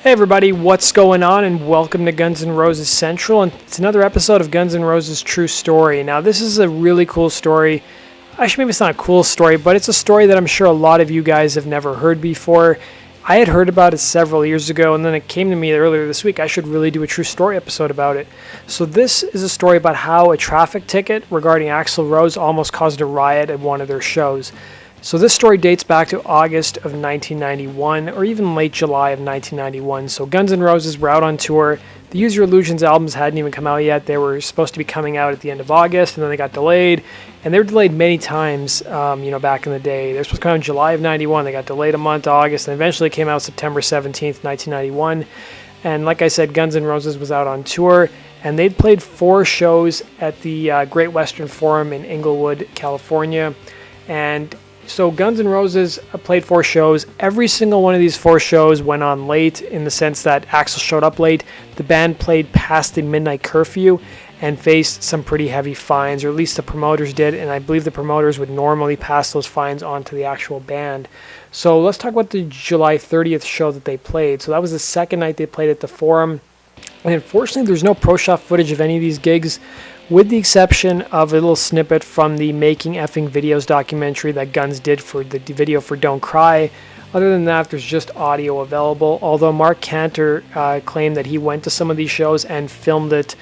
Hey everybody, what's going on, and welcome to Guns N' Roses Central, and it's another episode of Guns N' Roses True Story. Now this is a really cool story. Actually, maybe it's not a cool story, but it's a story that I'm sure a lot of you guys have never heard before. I had heard about it several years ago, and then it came to me earlier this week I should really do a true story episode about it. So this is a story about how a traffic ticket regarding Axl Rose almost caused a riot at one of their shows. So this story dates back to August of 1991, or even late July of 1991. So Guns N' Roses were out on tour. The Use Your Illusions albums hadn't even come out yet. They were supposed to be coming out at the end of August, and then they got delayed. And they were delayed many times, back in the day. They were supposed to come out in July of 91. They got delayed a month, August, and eventually came out September 17th, 1991. And like I said, Guns N' Roses was out on tour, and they'd played 4 shows at the Great Western Forum in Inglewood, California. And so Guns N' Roses played 4 shows. Every single one of these 4 shows went on late, in the sense that Axl showed up late. The band played past the midnight curfew and faced some pretty heavy fines, or at least the promoters did, and I believe the promoters would normally pass those fines on to the actual band. So let's talk about the July 30th show that they played. So that was the second night they played at the Forum, and unfortunately there's no pro shop footage of any of these gigs, with the exception of a little snippet from the Making Effing Videos documentary that Guns did for the video for Don't Cry. Other than that, there's just audio available, although Mark Cantor claimed that he went to some of these shows and filmed it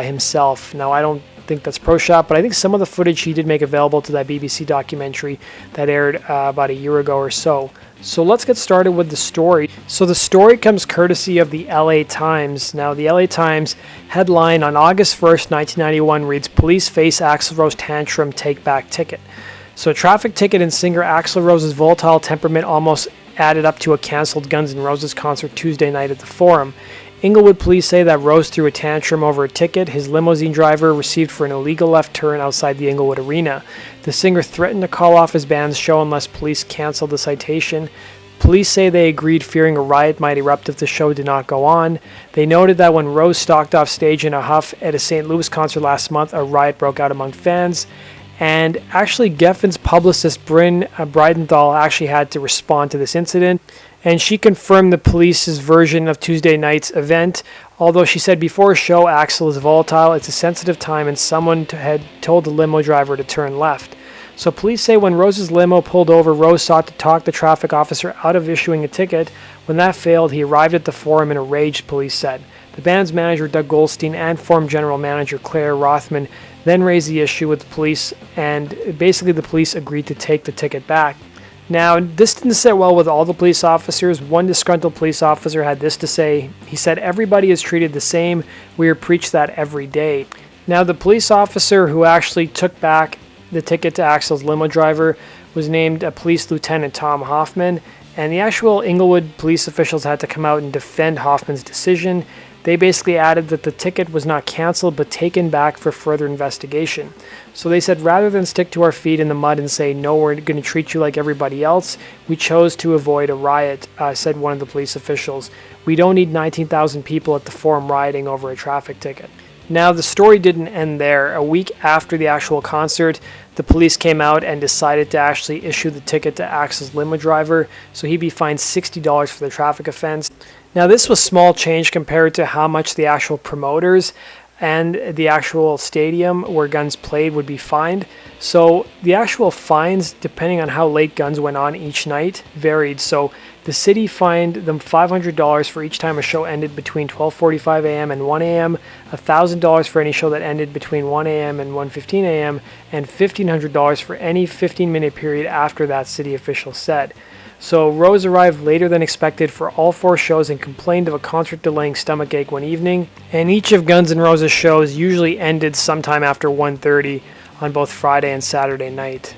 himself. Now, I don't think that's pro shop, but I think some of the footage he did make available to that BBC documentary that aired about a year ago or so. So let's get started with the story. So the story comes courtesy of the LA Times. Now, the LA Times headline on August 1st, 1991 reads, "Police face Axl Rose tantrum, take back ticket." So a traffic ticket and singer Axl Rose's volatile temperament almost added up to a cancelled Guns N' Roses concert Tuesday night at the Forum. Inglewood police say that Rose threw a tantrum over a ticket his limousine driver received for an illegal left turn outside the Inglewood Arena. The singer threatened to call off his band's show unless police canceled the citation. Police say they agreed, fearing a riot might erupt if the show did not go on. They noted that when Rose stalked off stage in a huff at a St. Louis concert last month, a riot broke out among fans. And actually, Geffen's publicist, Bryn Bridenthal, actually had to respond to this incident. And she confirmed the police's version of Tuesday night's event. Although she said before a show, Axl is volatile, it's a sensitive time, and someone had told the limo driver to turn left. So police say when Rose's limo pulled over, Rose sought to talk the traffic officer out of issuing a ticket. When that failed, he arrived at the Forum in a rage, police said. The band's manager, Doug Goldstein, and Forum general manager, Claire Rothman, then raised the issue with the police, and basically the police agreed to take the ticket back. Now, this didn't sit well with all the police officers. One disgruntled police officer had this to say. He said, "Everybody is treated the same. We are preached that every day." Now, the police officer who actually took back the ticket to Axl's limo driver was named Police Lieutenant Tom Hoffman, and the actual Inglewood police officials had to come out and defend Hoffman's decision. They basically added that the ticket was not canceled but taken back for further investigation. So they said, rather than stick to our feet in the mud and say, no, we're going to treat you like everybody else, we chose to avoid a riot, said one of the police officials. We don't need 19,000 people at the Forum rioting over a traffic ticket. Now, the story didn't end there. A week after the actual concert, the police came out and decided to actually issue the ticket to Axl's limo driver, so he'd be fined $60 for the traffic offense. Now, this was small change compared to how much the actual promoters and the actual stadium where Guns played would be fined. So the actual fines, depending on how late Guns went on each night, varied. So the city fined them $500 for each time a show ended between 12:45 a.m. and 1 a.m., $1,000 for any show that ended between 1 a.m. and 1:15 a.m., and $1,500 for any 15-minute period after that, city officials said. So Rose arrived later than expected for all 4 shows and complained of a concert delaying stomachache one evening. And each of Guns N' Roses' shows usually ended sometime after 1:30 on both Friday and Saturday night.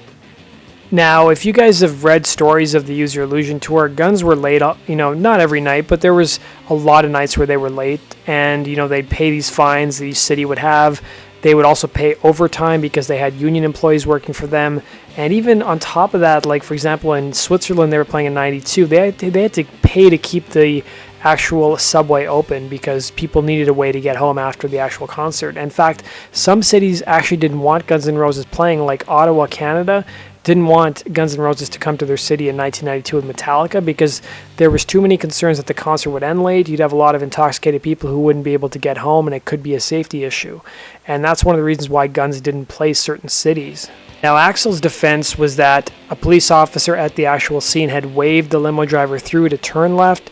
Now, if you guys have read stories of the Use Your Illusion tour, Guns were late, not every night, but there was a lot of nights where they were late. And, they'd pay these fines the city would have. They would also pay overtime because they had union employees working for them. And even on top of that, like for example in Switzerland, they were playing in 92. They had to pay to keep the actual subway open because people needed a way to get home after the actual concert. In fact, some cities actually didn't want Guns N' Roses playing, like Ottawa, Canada, didn't want Guns N' Roses to come to their city in 1992 with Metallica because there was too many concerns that the concert would end late. You'd have a lot of intoxicated people who wouldn't be able to get home, and it could be a safety issue. And that's one of the reasons why Guns didn't play certain cities. Now, Axl's defense was that a police officer at the actual scene had waved the limo driver through to turn left.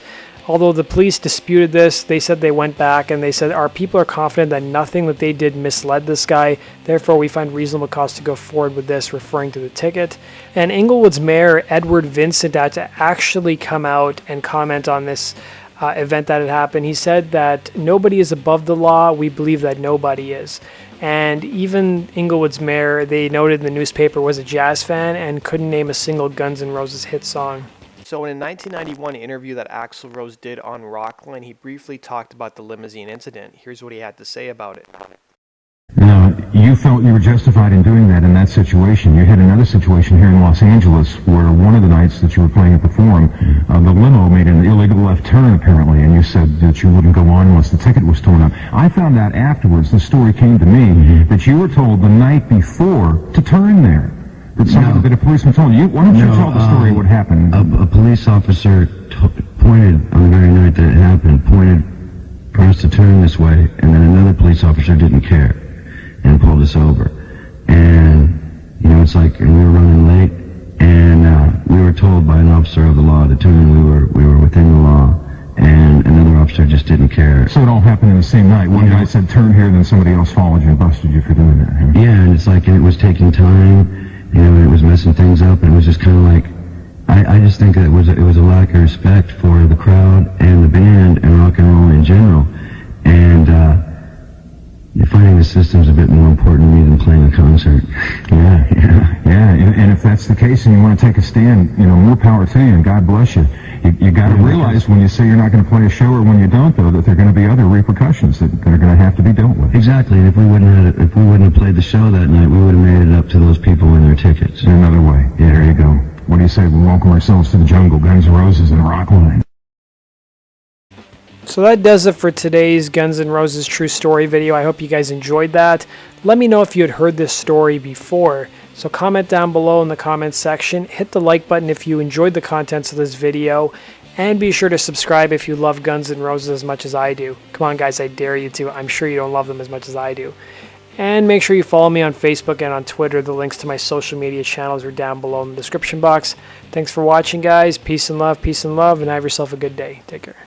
Although the police disputed this, they said they went back and they said, our people are confident that nothing that they did misled this guy. Therefore, we find reasonable cause to go forward with this, referring to the ticket. And Inglewood's mayor, Edward Vincent, had to actually come out and comment on this event that had happened. He said that nobody is above the law. We believe that nobody is. And even Inglewood's mayor, they noted in the newspaper, was a jazz fan and couldn't name a single Guns N' Roses hit song. So in a 1991 interview that Axl Rose did on Rockland, he briefly talked about the Limousine incident. Here's what he had to say about it. Now, you felt you were justified in doing that in that situation. You had another situation here in Los Angeles where one of the nights that you were playing at the Forum, the limo made an illegal left turn apparently, and you said that you wouldn't go on unless the ticket was torn up. I found out afterwards, the story came to me, that you were told the night before to turn there. That a policeman told you. Why don't you tell the story what happened? A police officer pointed on the very night that it happened, pointed for us to turn this way, and then another police officer didn't care and pulled us over. And you know, it's like, and we were running late, and we were told by an officer of the law to turn. We were within the law, and another officer just didn't care. So it all happened in the same night. One guy said turn here, then somebody else followed you and busted you for doing that. Huh? Yeah, and it's like, and it was taking time. You know, it was messing things up, and it was just kind of like, I just think that it was a lack of respect for the crowd and the band and rock and roll in general. And finding the system's a bit more important to me than playing a concert. Yeah. And if that's the case, and you want to take a stand, you know, more power to you, and God bless you. You got to realize when you say you're not going to play a show, or when you don't, though, that there are going to be other repercussions that are going to have to be dealt with. Exactly, and if we wouldn't have played the show that night, we would have made it up to those people and their tickets. In another way. Yeah, there you go. What do you say? We welcome ourselves to the jungle, Guns N' Roses and Rockland. So that does it for today's Guns N' Roses True Story video. I hope you guys enjoyed that. Let me know if you had heard this story before. So comment down below in the comments section. Hit the like button if you enjoyed the contents of this video. And be sure to subscribe if you love Guns N' Roses as much as I do. Come on guys, I dare you to. I'm sure you don't love them as much as I do. And make sure you follow me on Facebook and on Twitter. The links to my social media channels are down below in the description box. Thanks for watching guys. Peace and love, and have yourself a good day. Take care.